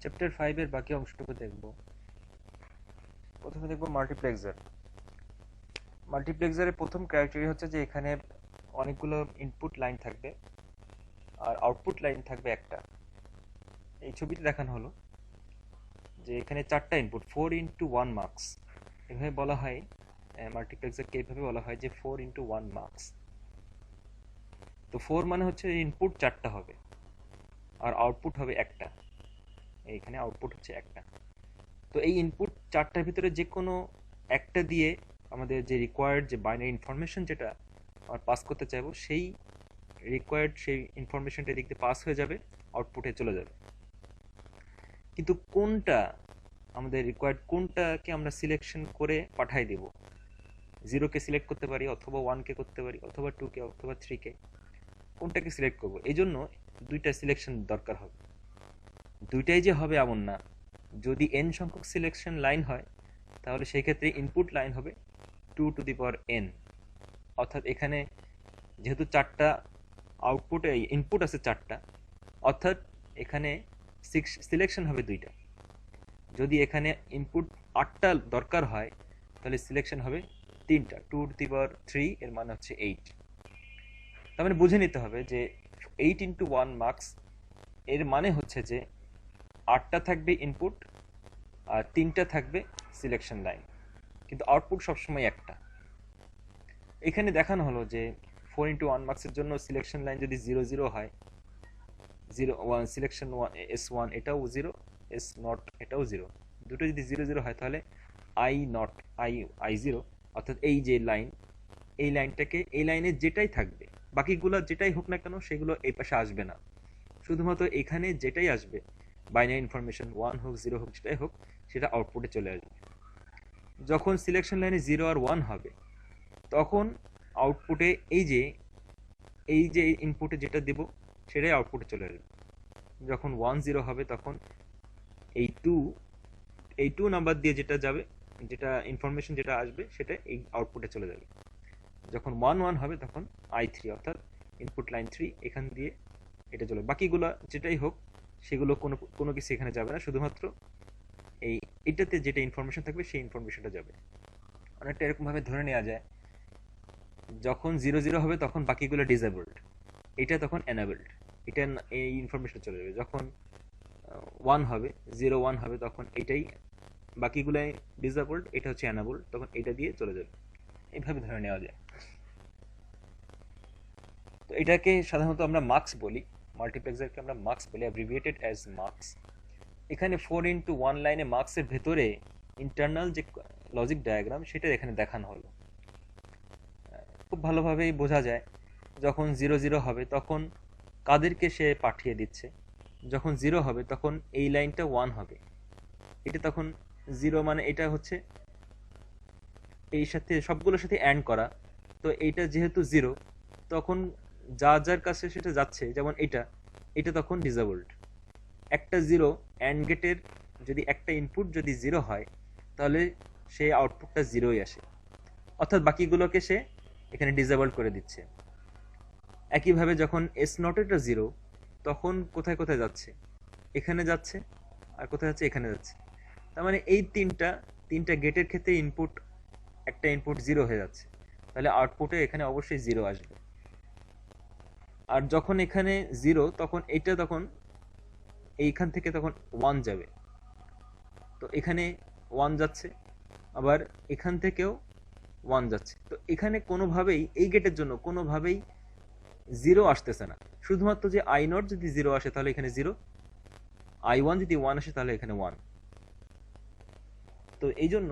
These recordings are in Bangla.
চ্যাপ্টার 5 এর বাকি অংশটুকু দেখব। প্রথমে দেখব মাল্টিপ্লেক্সার। মাল্টিপ্লেক্সারের প্রথম ক্রাইটেরিয়া হচ্ছে যে এখানে অনেকগুলো ইনপুট লাইন থাকবে আর আউটপুট লাইন থাকবে একটা। এই ছবিতে দেখানো হলো যে এখানে চারটা ইনপুট, 4x1 মার্কস। এভাবে বলা হয়, মাল্টিপ্লেক্সারকে এইভাবে বলা হয় যে 4x1 মার্কস। তো 4 মানে হচ্ছে ইনপুট চারটা হবে আর আউটপুট হবে একটা। এইখানে আউটপুট হচ্ছে একটা। তো এই ইনপুট চারটার ভিতরে যে কোনো একটা দিয়ে আমাদের যে রিকোয়ার্ড যে বাইনারি ইনফরমেশন যেটা আমরা পাস করতে চাইবো, সেই ইনফরমেশনটা এদিক দিয়ে পাস হয়ে যাবে, আউটপুটে চলে যাবে। কিন্তু কোনটা আমাদের রিকোয়ার্ড, কোনটাকে আমরা সিলেকশন করে পাঠাই দেব? জিরোকে সিলেক্ট করতে পারি, অথবা ওয়ানকে করতে পারি, অথবা টুকে, অথবা থ্রিকে। কোনটাকে সিলেক্ট করবো? এই জন্য দুইটা সিলেকশন দরকার হবে। দুইটাই যে হবে এমন না। যদি এন সংখ্যক সিলেকশন লাইন হয় তাহলে সেই ক্ষেত্রে ইনপুট লাইন হবে 2n। অর্থাৎ এখানে যেহেতু চারটা আউটপুটে ইনপুট আছে চারটা, অর্থাৎ এখানে সিলেকশন হবে দুইটা। যদি এখানে ইনপুট 8টা দরকার হয় তাহলে সিলেকশন হবে তিনটা, 2^3, এর মানে হচ্ছে 8। তার মানে বুঝে নিতে হবে যে 8x1 মার্কস এর মানে হচ্ছে যে 8টা থাকবে ইনপুট আর 3টা থাকবে সিলেকশন লাইন, কিন্তু আউটপুট সবসময় একটা। এখানে দেখানো হলো যে 4x1 মার্কসের জন্য সিলেকশন লাইন যদি 0 0 হয়, 0 1 সিলেকশন S1 এটাও 0, S0 এটাও 0, দুটো যদি 0 0 হয় তাহলে I0 I0, অর্থাৎ এই যে লাইন, এই লাইনটাকে, এই লাইনে যেটাই থাকবে, বাকিগুলো যেটাই হোক না কেন সেগুলো এই পাশে আসবে না। শুধুমাত্র এখানে যেটাই আসবে, বাইনারি ইনফরমেশন 1 হোক 0 হোক যেটাই হোক, সেটা আউটপুটে চলে আসবে। যখন সিলেকশন লাইনে 0 আর 1 হবে তখন আউটপুটে এই যে ইনপুটে যেটা দেব সেটাই আউটপুটে চলে আসবে। যখন 1 0 হবে তখন এই 2, এই 2 নাম্বার দিয়ে যেটা যাবে, যেটা ইনফরমেশন যেটা আসবে সেটা এই আউটপুটে চলে যাবে। যখন 1 1 হবে তখন I3, অর্থাৎ ইনপুট লাইন 3 এখান দিয়ে এটা চলে। বাকিগুলো যেটাই হোক সেগুলো কোনো কোনো কিছু এখানে যাবে না, শুধুমাত্র এইটাতে যেটা ইনফরমেশন থাকবে সেই ইনফরমেশনটা যাবে। অনেকটা এরকম ভাবে ধরে নেওয়া যায়, যখন 0 0 হবে তখন বাকিগুলো ডিসেবলড, এটা তখন এনাবেলড, এটা এই ইনফরমেশন চলে যাবে। যখন 1 হবে, 0 1 হবে, তখন এটাই বাকিগুলাই ডিসেবলড, এটা হচ্ছে এনাবলড, তখন এটা দিয়ে চলে যাবে। এইভাবে ধরে নেওয়া যায়। তো এটাকে সাধারণত আমরা মার্কস বলি, মাল্টিপ্লেক্সারকে আমরা মার্কস বলি, অ্যাব্রিভিয়েটেড অ্যাজ মার্কস। এখানে 4x1 লাইনে মার্কসের ভেতরে ইন্টারনাল যে লজিক ডায়াগ্রাম সেটা এখানে দেখানো হলো। খুব ভালোভাবেই বোঝা যায় যখন 0 0 হবে তখন কাদেরকে সে পাঠিয়ে দিচ্ছে। যখন 0 হবে তখন এই লাইনটা 1 হবে, এটা তখন 0 মানে এটা হচ্ছে এই সাথে সবগুলোর সাথে অ্যান্ড করা। তো এইটা যেহেতু 0, তখন যার কাছে সেটা যাচ্ছে, যেমন এটা তখন ডিসেবলড। একটা 0 অ্যান্ড গেটের যদি একটা ইনপুট যদি 0 হয় তাহলে সেই আউটপুটটা 0ই আসে, অর্থাৎ বাকিগুলোকে সে এখানে ডিসেবল করে দিচ্ছে। একইভাবে যখন S0 এটা 0, তখন কোথায় কোথায় যাচ্ছে? এখানে যাচ্ছে, আর কোথায় যাচ্ছে? এখানে যাচ্ছে। তার মানে এই তিনটা গেটের ক্ষেত্রে একটা ইনপুট 0 হয়ে যাচ্ছে, তাহলে আউটপুটে এখানে অবশ্যই 0 আসবে। আর যখন এখানে 0, তখন এইখান থেকে তখন 1 যাবে। তো এখানে 1 যাচ্ছে, আবার এখান থেকেও 1 যাচ্ছে। তো এখানে কোনোভাবেই এই গেটের জন্য কোনোভাবেই 0 আসতেছে না। শুধুমাত্র যে I0 যদি 0 আসে তাহলে এখানে 0, I1 যদি 1 আসে তাহলে এখানে 1। তো এই জন্য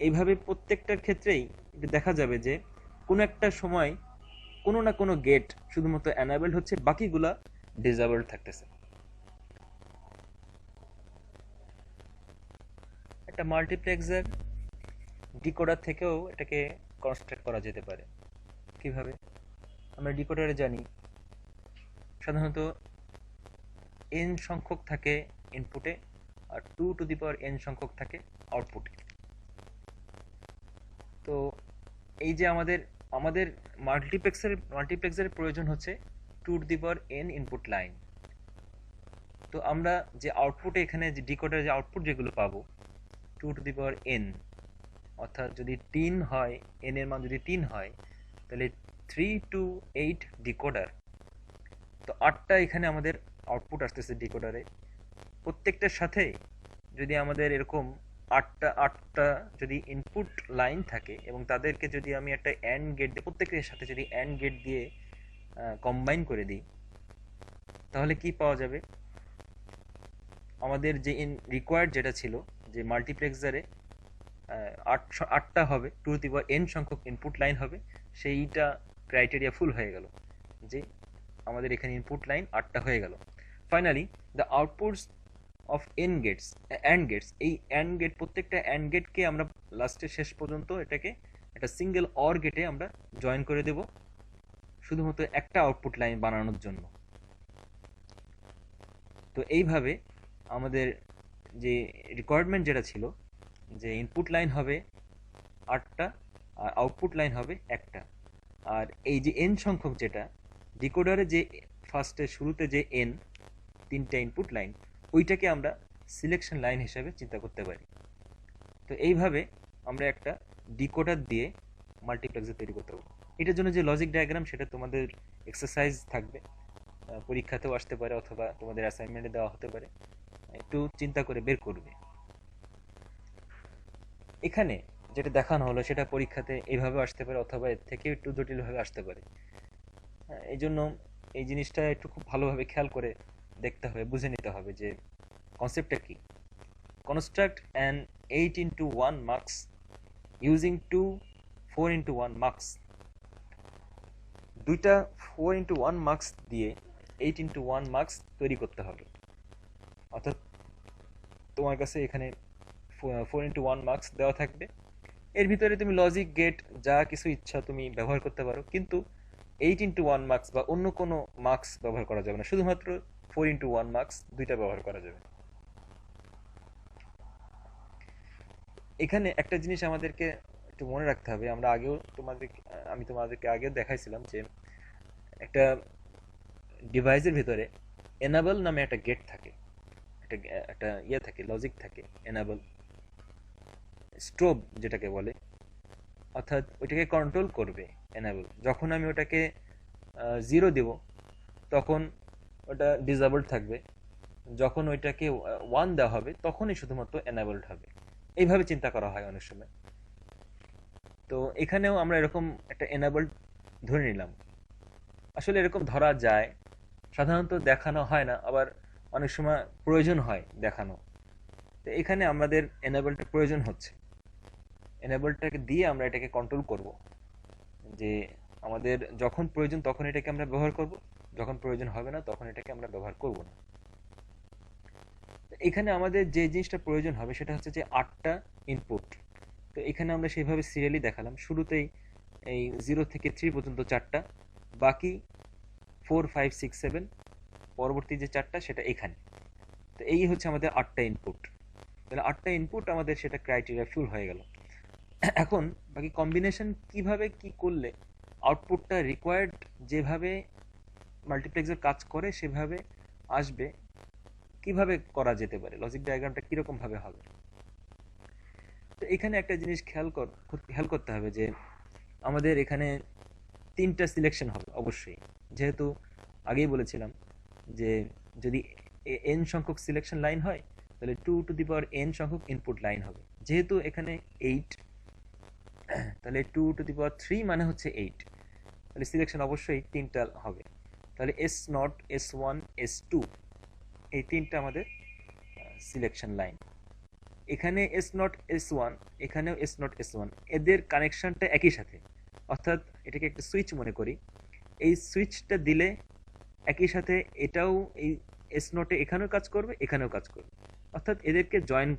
এইভাবে প্রত্যেকটার ক্ষেত্রেই দেখা যাবে যে কোনো একটা সময় কোনো না কোনো গেট শুধুমাত্র এনাবেলড হচ্ছে, বাকিগুলা ডিসেবলড থাকতেছে। একটা মাল্টিপ্লেক্সার ডিকোডার থেকেও এটাকে কনস্ট্রাক্ট করা যেতে পারে। কিভাবে? আমরা ডিকোডারে জানি সাধারণত n সংখ্যক থাকে ইনপুটে আর 2n সংখ্যক থাকে আউটপুটে। তো এই যে আমাদের আমাদের মাল্টিপ্লেক্সারের প্রয়োজন হচ্ছে 2n ইনপুট লাইন। তো আমরা যে আউটপুটে এখানে যে ডিকোডার যে আউটপুট যেগুলো পাবো 2n, অর্থাৎ যদি 3 হয়, n এর মান যদি 3 হয়, তাহলে 3 to 8 ডিকোডার। তো 8টা এখানে আমাদের আউটপুট আসতেছে ডিকোডারে। প্রত্যেকটার সাথে যদি আমাদের এরকম আটটা আটটা যদি ইনপুট লাইন থাকে এবং তাদেরকে যদি আমি একটা অ্যান্ড গেট দিয়ে, প্রত্যেকের সাথে যদি অ্যান্ড গেট দিয়ে কম্বাইন করে দিই, তাহলে কি পাওয়া যাবে? আমাদের যে রিকোয়ার্ড যেটা ছিল যে মাল্টিপ্লেক্সারে আটটা হবে, 2n সংখ্যক ইনপুট লাইন হবে, সেইটা ক্রাইটেরিয়া ফুল হয়ে গেল, যে আমাদের এখানে ইনপুট লাইন 8টা হয়ে গেল। Finally the outputs of an gates, and gates, এই অ্যান্ড গেট, প্রত্যেকটা অ্যান্ড গেটকে আমরা লাস্টে শেষ পর্যন্ত এটাকে একটা সিঙ্গেল অর গেটে আমরা জয়েন করে দেব, শুধুমাত্র একটা আউটপুট লাইন বানানোর জন্য। তো এইভাবে আমাদের যে রিকোয়ারমেন্ট যেটা ছিল যে ইনপুট লাইন হবে 8টা আর আউটপুট লাইন হবে একটা, আর এই যে এন সংখ্যক যেটা ডিকোডারে যে ফার্স্টে শুরুতে যে এন 3টা ইনপুট লাইন, ওইটাকে আমরা সিলেকশন লাইন হিসেবে চিন্তা করতে পারি। তো এইভাবে আমরা একটা ডিকোডার দিয়ে মাল্টিপ্লেক্সার তৈরি করতে পারবো। এটার জন্য যে লজিক ডায়াগ্রাম, সেটা তোমাদের এক্সারসাইজ থাকবে, পরীক্ষাতেও আসতে পারে অথবা তোমাদের অ্যাসাইনমেন্টে দেওয়া হতে পারে, একটু চিন্তা করে বের করবে। এখানে যেটা দেখানো হলো সেটা পরীক্ষাতে এইভাবে আসতে পারে অথবা এর থেকে একটু জটিলভাবে আসতে পারে। এই জন্য এই জিনিসটা একটু খুব ভালোভাবে খেয়াল করে দেখতে হবে, বুঝে নিতে হবে যে কনসেপ্টটা কি। Construct an 8x1 MUX using two 4x1 MUX. দুইটা 4x1 মার্কস দিয়ে 8x1 মার্কস তৈরি করতে হবে। অর্থাৎ তোমার কাছে এখানে 4x1 মার্কস দেওয়া থাকবে, এর ভিতরে তুমি লজিক গেট যা কিছু ইচ্ছা তুমি ব্যবহার করতে পারো, কিন্তু 8x1 মার্কস বা অন্য কোনো মার্কস ব্যবহার করা যাবে না, শুধুমাত্র 4x1 মার্কস দুইটা ব্যবহার করা যাবে। এখানে একটা জিনিস আমাদেরকে একটু মনে রাখতে হবে, আমি তোমাদেরকে আগেও দেখাইছিলাম যে একটা ডিভাইসের ভিতরে এনাবল নামে একটা গেট থাকে, একটা একটা ইয়ে থাকে, লজিক থাকে এনাবল, স্ট্রোব যেটাকে বলে, অর্থাৎ ওইটাকে কন্ট্রোল করবে এনাবল। যখন আমি ওটাকে 0 দেব তখন ওটা ডিসেবলড থাকবে, যখন ওইটাকে 1 দেওয়া হবে তখনই শুধুমাত্র এনাবলড হবে। এইভাবে চিন্তা করা হয় অনেক সময়। তো এখানেও আমরা এরকম একটা এনাবলড ধরে নিলাম। আসলে এরকম ধরা যায়, সাধারণত দেখানো হয় না, আবার অনেক সময় প্রয়োজন হয় দেখানো। তো এখানে আমাদের এনাবলটা প্রয়োজন হচ্ছে, এনাবলটাকে দিয়ে আমরা এটাকে কন্ট্রোল করব, যে আমাদের যখন প্রয়োজন তখন এটাকে আমরা ব্যবহার করব, যখন প্রয়োজন হবে না তখন এটাকে আমরা ব্যবহার করব না। এখানে আমাদের যে জিনিসটা প্রয়োজন হবে সেটা হচ্ছে যে 8টা ইনপুট। তো এখানে আমরা সেইভাবে সিরিয়ালি দেখালাম, শুরুতেই এই 0 থেকে 3 পর্যন্ত 4টা, বাকি 4 5 6 7 পরবর্তী যে 4টা সেটা এখানে। তো এই হচ্ছে আমাদের 8টা ইনপুট। তাহলে 8টা ইনপুট আমাদের সেটা ক্রাইটেরিয়া ফুল হয়ে গেল। এখন বাকি কম্বিনেশন কিভাবে কি করলে আউটপুটটা রিকোয়ার্ড যেভাবে মাল্টিপ্লেক্সার কাজ করে সেভাবে আসবে, কিভাবে করা যেতে পারে, লজিক ডায়াগ্রামটা কিরকম ভাবে হবে। তো এখানে একটা জিনিস খেয়াল করতে হবে যে আমাদের এখানে 3টা সিলেকশন হবে অবশ্যই, যেহেতু আগেই বলেছিলাম যে যদি n সংখ্যক সিলেকশন লাইন হয় তাহলে 2n সংখ্যক ইনপুট লাইন হবে। যেহেতু এখানে 8, তাহলে 2 মানে হচ্ছে 8, তাহলে সিলেকশন অবশ্যই 3টা হবে। তাহলে S0, S1, S2 এই 3টা আমাদের সিলেকশন লাইন। এখানে S0, S1, এখানেও S0, S1, এদের কানেকশনটা একই সাথে, অর্থাৎ এটাকে একটা সুইচ মনে করি। এই সুইচটা দিলে একই সাথে এটাও এই S0 এখানেও কাজ করবে, এখানেও কাজ করবে, অর্থাৎ এদেরকে জয়েন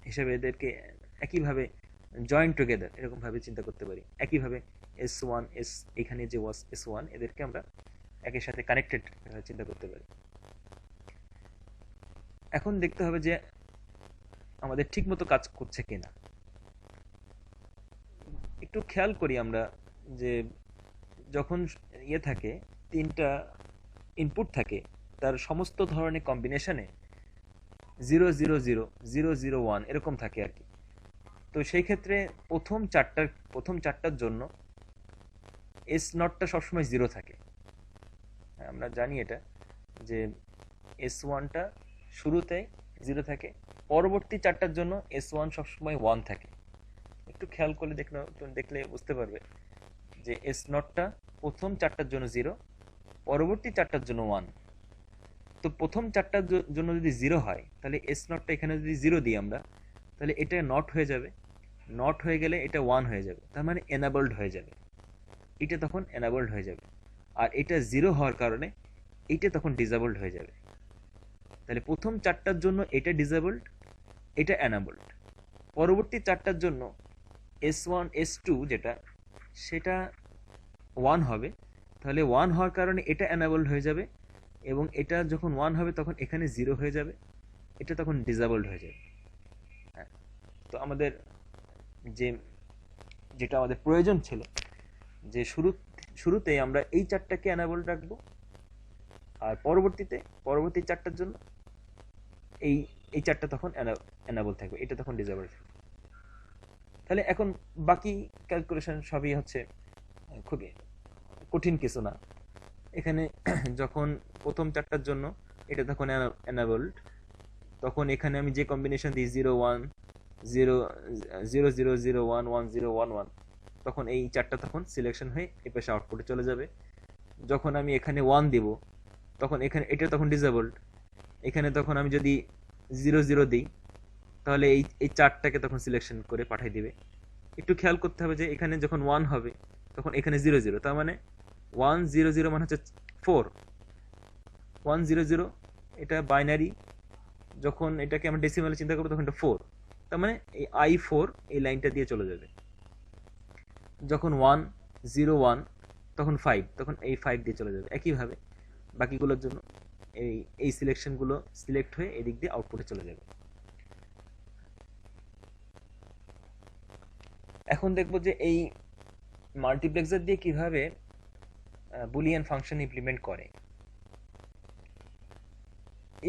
হিসেবে, এদেরকে একইভাবে জয়েন টুগেদার এরকম ভাবে চিন্তা করতে পারি। একইভাবে S1 এখানে যে ওয়াজ S1, এদেরকে আমরা একই সাথে কানেক্টেড চিন্তা করতে পারি। এখন দেখতে হবে যে আমাদের ঠিক মতো কাজ করছে কিনা। একটু খেয়াল করি আমরা যে যখন থাকে 3টা ইনপুট থাকে, তার সমস্ত ধরনের কম্বিনেশনে 000 001 এরকম থাকে আর কি। তো সেই ক্ষেত্রে প্রথম চারটার জন্য এস নটটা সবসময় জিরো থাকে। হ্যাঁ, আমরা জানি এটা যে এস ওয়ানটা শুরুতে জিরো থাকে, পরবর্তী চারটার জন্য এস ওয়ান সবসময় ওয়ান থাকে। একটু খেয়াল করলে দেখলে বুঝতে পারবে যে এস নটটা প্রথম চারটার জন্য জিরো, পরবর্তী চারটার জন্য ওয়ান। তো প্রথম চারটার জন্য যদি জিরো হয়, তাহলে এস নটটা এখানে যদি জিরো দিই আমরা, তাহলে এটা নট হয়ে যাবে। নট হয়ে গেলে এটা ওয়ান হয়ে যাবে, তার মানে এনাবল্ড হয়ে যাবে। এটা তখন এনাবল্ড হয়ে যাবে। আর এটা জিরো হওয়ার কারণে এটা তখন ডিসেবলড হয়ে যাবে। তাহলে প্রথম চারটার জন্য এটা ডিসেবলড, এটা এনাবল্ড। পরবর্তী চারটার জন্য এস ওয়ান এস টু যেটা, সেটা ওয়ান হবে। তাহলে ওয়ান হওয়ার কারণে এটা এনাবল্ড হয়ে যাবে, এবং এটা যখন ওয়ান হবে তখন এখানে জিরো হয়ে যাবে, এটা তখন ডিসেবলড হয়ে যাবে। হ্যাঁ, তো আমাদের যে যেটা আমাদের প্রয়োজন ছিল যে শুরুতেই আমরা এই চারটাকে এনাবল রাখবো, আর পরবর্তী চারটার জন্য এই এই চারটা তখন এনাবল থাকবে, এটা তখন ডিসেবল থাকবে। তাহলে এখন বাকি ক্যালকুলেশন সবই হচ্ছে খুবই কঠিন কিছু না। এখানে যখন প্রথম চারটার জন্য এটা তখন এনাবলড, তখন এখানে আমি যে কম্বিনেশন দিই 0 1 0 0 0 0 1 1 0 1 1, তখন এই চারটা তখন সিলেকশন হয়ে এ পাশে আউটপুটে চলে যাবে। যখন আমি এখানে ওয়ান দিব, তখন এখানে এটা তখন ডিসেবলড। এখানে তখন আমি যদি 0 0 দিই, তাহলে এই চারটাকে তখন সিলেকশন করে পাঠিয়ে দিবে। একটু খেয়াল করতে হবে যে এখানে যখন ওয়ান হবে তখন এখানে 0 0, তার মানে 1 0 0 মানে হচ্ছে 4। 1 0 0 এটা বাইনারি, যখন এটাকে আমরা ডেসিমালে চিন্তা করবো তখন এটা 4, তার মানে এই I4 এই লাইনটা দিয়ে চলে যাবে। যখন 1 0 1 তখন 5, তখন এই 5 দিয়ে চলে যাবে। একইভাবে বাকিগুলোর জন্য এই সিলেকশনগুলো সিলেক্ট হয়ে এদিক দিয়ে আউটপুটে চলে যাবে। এখন দেখব যে এই মাল্টিপ্লেক্সার দিয়ে কিভাবে বুলিয়ান ফাংশন ইমপ্লিমেন্ট করে।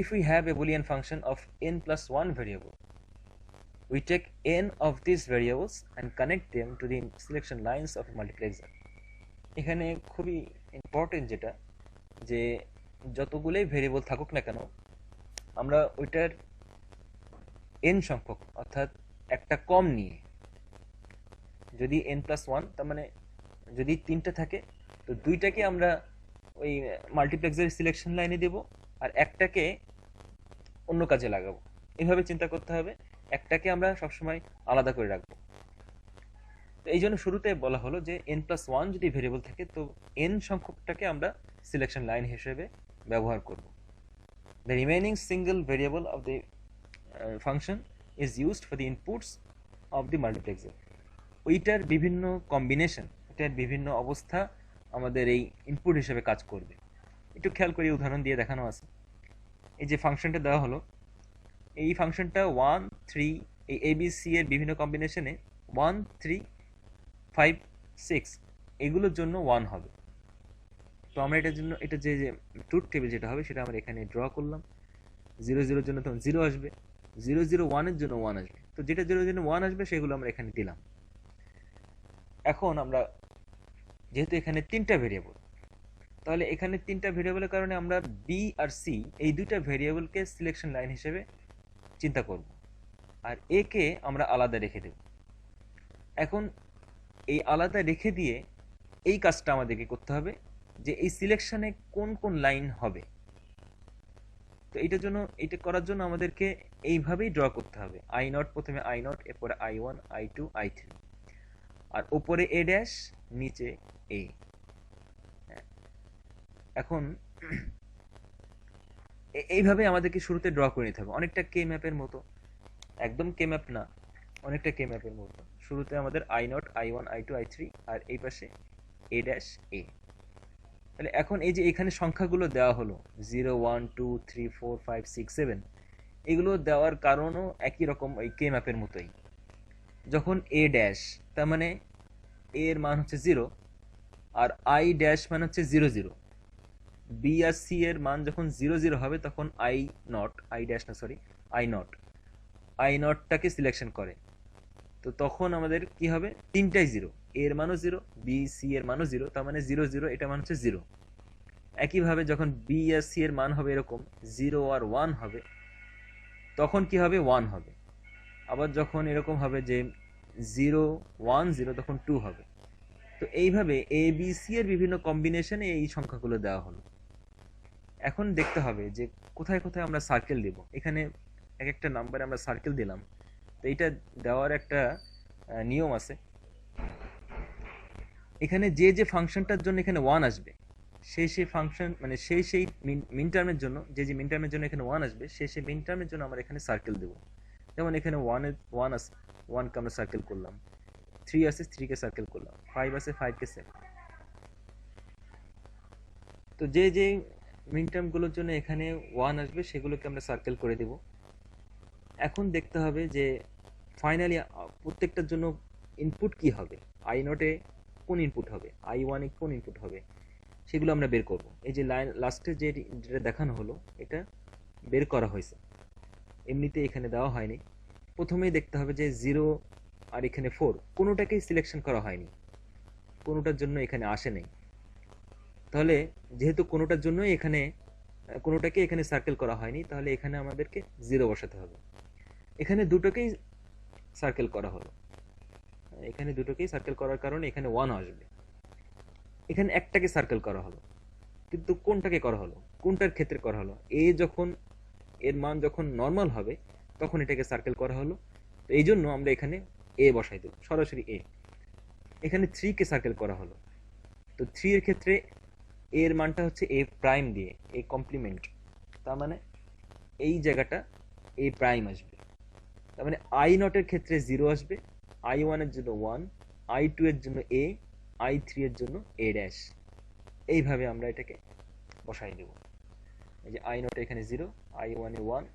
If we have a Boolean function of n plus 1 variable, we take n of these variables and connect them to the selection lines of a multiplexer. এখানে খুবই ইম্পর্টেন্ট যেটা, যে যতগুলোই ভেরিয়েবল থাকুক না কেন, আমরা ওইটার n সংখ্যক অর্থাৎ একটা কম নিয়ে, যদি n plus 1, তার মানে যদি তিনটা থাকে তো দুইটাকে আমরা ওই মাল্টিপ্লেক্সারের সিলেকশন লাইনে দেব, আর একটাকে অন্য কাজে লাগাবো। এইভাবে চিন্তা করতে হবে, একটাকে আমরা সবসময় আলাদা করে রাখবো। তো এই জন্য শুরুতে বলা হলো যে n plus 1 যদি ভেরিয়েবল থাকে, তো n সংখ্যকটাকে আমরা সিলেকশন লাইন হিসেবে ব্যবহার করব। The remaining single variable of the function is used for the inputs of the multiplexer. ওইটার বিভিন্ন কম্বিনেশন, এটার বিভিন্ন অবস্থা আমাদের এই ইনপুট হিসেবে কাজ করবে। একটু খেয়াল করি, উদাহরণ দিয়ে দেখানো আছে। এই যে ফাংশনটা দেওয়া হলো, এই ফাংশনটা 1 3 এই ABC এর বিভিন্ন কম্বিনেশনে 1 3 5 6 এগুলোর জন্য 1 হবে। তো আমরা এটার জন্য এটা যে ট্রুথ টেবিল যেটা হবে সেটা আমরা এখানে ড্র করলাম। 0 0 এর জন্য তখন 0 আসবে, 0 0 1 এর জন্য 1 আসবে। তো যেটা 0 এর জন্য 1 আসবে সেগুলো আমরা এখানে দিলাম। এখন আমরা যেহেতু এখানে তিনটা ভেরিয়েবল, তাহলে এখানে তিনটা ভেরিয়েবলের কারণে আমরা বি আর সি এই দুইটা ভেরিয়েবলকে সিলেকশন লাইন হিসেবে চিন্তা করব, আর এ কে আমরা আলাদা রেখে দেব। এখন এই আলাদা রেখে দিয়ে এই কাজটা আমাদেরকে করতে হবে যে এই সিলেকশনে কোন কোন লাইন হবে। তো এইটার জন্য, এটা করার জন্য আমাদেরকে এইভাবেই ড্র করতে হবে। আই নট, প্রথমে আই নট, এরপরে I1 I2 I3, আর উপরে এ ড্যাশ, নিচে এ। এখন এইভাবে আমাদেরকে শুরুতে ড্র করে নিতে হবে, অনেকটা কে ম্যাপের মতো। একদম কে ম্যাপ না, অনেকটা কে ম্যাপের মতো। শুরুতে আমাদের I0 I1 I2 I3, আর এই পাশে এ ড্যাশ এ। তাহলে এখন এই যে এখানে সংখ্যাগুলো দেওয়া হলো 0 1 2 3 4 5 6 7, এগুলো দেওয়ার কারণও একই রকম ওই কে ম্যাপের মতোই। যখন এ ড্যাশ, তার মানে এর মান হচ্ছে 0, আর আই ড্যাশ মানে হচ্ছে 0 0, বি আর সি এর মান যখন 0 0 হবে তখন আই নট নটটাকে সিলেকশন করে। তো তখন আমাদের কি হবে, তিনটাই জিরো, এর মানও জিরো, বি সি এর মানও জিরো, তার মানে 0 0, এটা মান হচ্ছে জিরো। একইভাবে যখন বি আর সি এর মান হবে এরকম 0 আর 1 হবে, তখন কি হবে, 1 হবে। আবার যখন এরকম হবে যে 0 1 0, তখন 2 হবে। তো এইভাবে এ বি সি এর বিভিন্ন কম্বিনেশনে এই সংখ্যাগুলো দেওয়া হলো। এখন দেখতে হবে যে কোথায় কোথায় আমরা সার্কেল দেব। এখানে এক একটা নাম্বারে আমরা সার্কেল দিলাম। তো এইটা দেওয়ার একটা নিয়ম আছে। এখানে যে যে ফাংশনটার জন্য এখানে 1 আসবে, সেই ফাংশন মানে সেই মিন টার্মের জন্য, যে মিন টার্মের জন্য এখানে 1 আসবে, সেই মিন টার্মের জন্য আমরা এখানে সার্কেল দেব। যেমন এখানে 1 আছে, 1কে আমরা সার্কেল করলাম, 3 আছে, 3কে সার্কেল করলাম, 5 আছে, 5কে সার্কেল। তো যে মিন টার্মগুলোর জন্য এখানে 1 আসবে সেগুলোকে আমরা সার্কেল করে দেব। এখন দেখতে হবে যে ফাইনালি প্রত্যেকটার জন্য ইনপুট কি হবে, আই নটে কোন ইনপুট হবে, আই ওয়ানে কোন ইনপুট হবে, সেগুলো আমরা বের করব। এই যে লাইন লাস্টে যেটা দেখানো হলো এটা বের করা হয়েছে, এমনিতে এখানে দেওয়া হয়নি। প্রথমেই দেখতে হবে যে 0 আর এখানে 4 কোনোটাকেই সিলেকশন করা হয়নি, কোনোটার জন্য এখানে আসে নাই। তাহলে যেহেতু কোনোটার জন্যই এখানে কোনোটাকে এখানে সার্কেল করা হয়নি, তাহলে এখানে আমাদেরকে 0 বসাতে হবে। এখানে দুটোকেই সার্কেল করা হলো, এখানে দুটোকেই সার্কেল করার কারণে এখানে 1 আসবে। এখানে একটাকে সার্কেল করা হলো, কিন্তু কোনটাকে করা হলো, কোনটার ক্ষেত্রে করা হলো, এ যখন এর মান যখন নর্মাল হবে তখন এটাকে সার্কেল করা হলো। তো এই জন্য আমরা এখানে এ বসাই দেব, সরাসরি এ। এখানে 3 কে সার্কেল করা হলো, তো 3 এর ক্ষেত্রে এর মানটা হচ্ছে এ প্রাইম দিয়ে, এ কমপ্লিমেন্ট, তার মানে এই জায়গাটা এ প্রাইম আসবে। তার মানে আই নটের ক্ষেত্রে 0 আসবে, আই ওয়ানের জন্য 1, আই টু এর জন্য এ, আই থ্রি এর জন্য এ ড্যাশ। এইভাবে আমরা এটাকে বসাই দেব। এই যে আই নটে এখানে 0, আই ওয়ানে 1,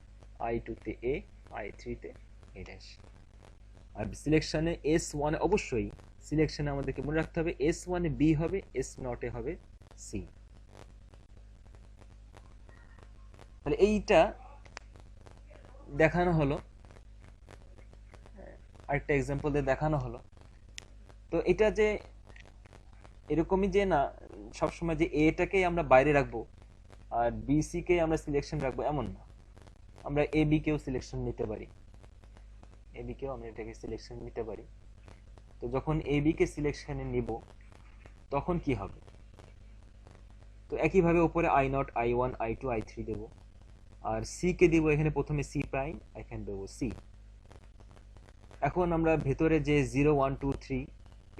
আই টুতে এ, আই থ্রিতে এ ড্যাশ। আর সিলেকশনে এস ওয়ানে অবশ্যই সিলেকশনে আমাদেরকে মনে রাখতে হবে এস ওয়ানে বি হবে, এস নটে হবে সি। তাহলে এইটা দেখানো হলো, আরেকটা এক্সাম্পল দিয়ে দেখানো হলো। তো এটা যে এরকমই যে না সবসময় যে এটাকেই আমরা বাইরে রাখবো আর বি সি কে আমরা সিলেকশন রাখবো এমন না, আমরা এ বি কেও সিলেকশন নিতে পারি, এ বি কেও আমরা এটাকে সিলেকশন নিতে পারি। তো যখন এ বি কে সিলেকশনে নিব তখন কি হবে, তো একইভাবে উপরে I nought, I one, I two, I three দেবো, আর সি কে দিব এখানে প্রথমে সি প্রাইম, এখানে দেবো সি। এখন আমরা ভেতরে যে 0 1 2 3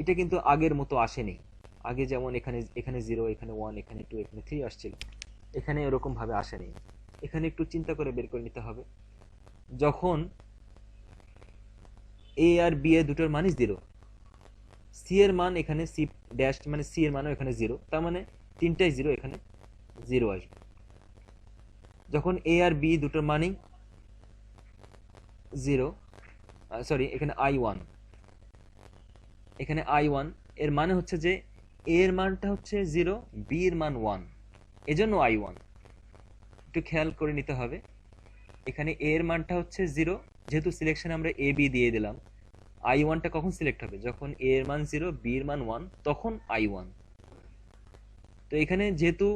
এটা কিন্তু আগের মতো আসেনি। আগে যেমন এখানে 0, এখানে 1, এখানে 2, এখানে 3 আসছিল, এখানে এরকম ভাবে আসেনি। এখানে একটু চিন্তা করে বের করে নিতে হবে। যখন এ আর বি এর দুটোর মানই 0, সি এর মান এখানে সি ড্যাশ মানে সি এর মানও এখানে 0, তার মানে তিনটাই 0, এখানে 0 আসবে। যখন এ আর বি দুটোর মানই 0, সরি এখানে I1, এখানে I1 এর মানে হচ্ছে যে এ এর মানটা হচ্ছে 0, বি এর মান 1, এজন্য I1। একটু খেয়াল করে নিতে হবে, এখানে এ এর মানটা হচ্ছে 0, যেহেতু সিলেকশনে আমরা এ বি দিয়ে দিলাম, I1টা কখন সিলেক্ট হবে, যখন এ এর মান 0, বি এর মান 1, তখন I1। তো এখানে যেহেতু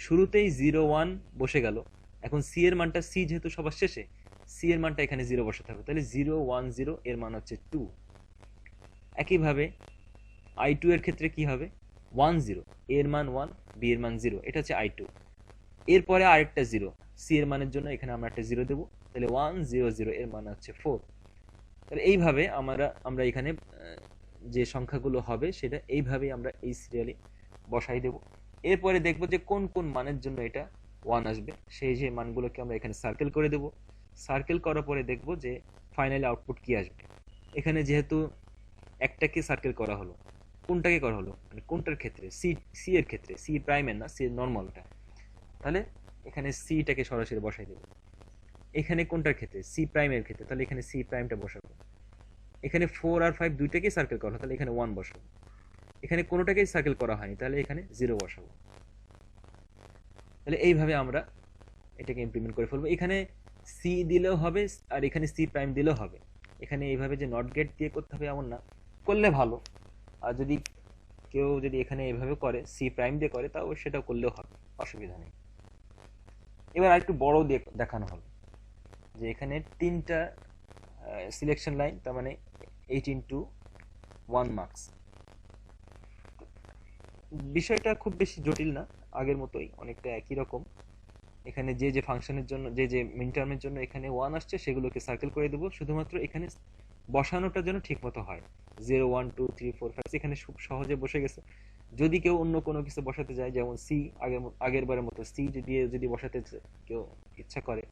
শুরুতেই 0 1 বসে গেল, এখন সি এর মানটা, সি যেহেতু সবার শেষে, সি এর মানটা এখানে 0 বসাতে হবে, তাহলে 0 1 0 এর মান হচ্ছে 2। একইভাবে I2 এর ক্ষেত্রে কি হবে, 1 0, এর মান 1, বি এর মান 0, এটা হচ্ছে I2। এরপরে আরেকটা 0, সি এর মানের জন্য এখানে আমরা একটা 0 দেবো, তাহলে 1 0 0 এর মান হচ্ছে 4। তাহলে এইভাবে আমরা এখানে যে সংখ্যাগুলো হবে সেটা এইভাবেই আমরা এই সিরিয়ালে বসাই দেব। এরপরে দেখবো যে কোন কোন মানের জন্য এটা 1 আসবে, সেই মানগুলোকে আমরা এখানে সার্কেল করে দেব। সার্কেল করার পরে দেখবো যে ফাইনালি আউটপুট কি আসবে। এখানে যেহেতু একটাকে সার্কেল করা হলো, কোনটাকে করা হলো মানে কোনটার ক্ষেত্রে, সি এর ক্ষেত্রে, সি প্রাইমের না, সি এর নর্মালটা, তাহলে এখানে সিটাকে সরাসরি বসাই দেব। এখানে কোনটার ক্ষেত্রে, সি প্রাইমের ক্ষেত্রে, তাহলে এখানে সি প্রাইমটা বসাবো। এখানে 4 আর 5 দুইটাকেই সার্কেল করা, তাহলে এখানে 1 বসাবো। এখানে কোনোটাকেই সার্কেল করা হয়নি, তাহলে এখানে 0 বসাবো। তাহলে এইভাবে আমরা এটাকে ইমপ্লিমেন্ট করে ফেলবো। এখানে সি দিলেও হবে আর এখানে সি প্রাইম দিলেও হবে। এখানে এইভাবে যে নট গেট দিয়ে করতে হবে এমন না, করলে ভালো। আর যদি কেউ যদি এখানে এইভাবে করে সি প্রাইম দিয়ে করে তাও সেটাও করলেও হবে, অসুবিধা নেই। এবার আরেকটু বড় দিয়ে দেখানো হলো যে এখানে তিনটা সিলেকশন লাইন, তার মানে 8 × 1 মার্কস। বিষয়টা খুব বেশি জটিল না, আগের মতোই অনেকটা একই রকম। এখানে যে যে ফাংশনের জন্য যে যে মিন টার্মের জন্য এখানে 1 আসছে সেগুলোকে সার্কেল করে দেবো, শুধুমাত্র এখানে বসানোটা যেন ঠিক মতো হয়। 0 1 2 3 4 5 এখানে খুব সহজে বসে গেছে। যদি কেউ অন্য কোনো কিছু বসাতে যায়, যেমন সি, আগের বারের মতো সি দিয়ে যদি বসাতে কেউ ইচ্ছা করে,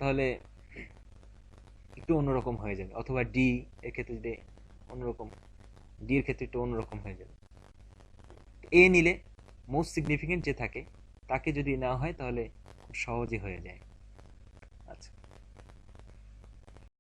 তাহলে একটু অন্যরকম হয়ে যাবে। অথবা ডি এর ক্ষেত্রে যদি অন্যরকম, ডি এর ক্ষেত্রে একটু অন্যরকম হয়ে যাবে। এ নিলে মোস্ট সিগনিফিকেন্ট যে থাকে তাকে যদি নেওয়া হয় তাহলে খুব সহজে হয়ে যায়।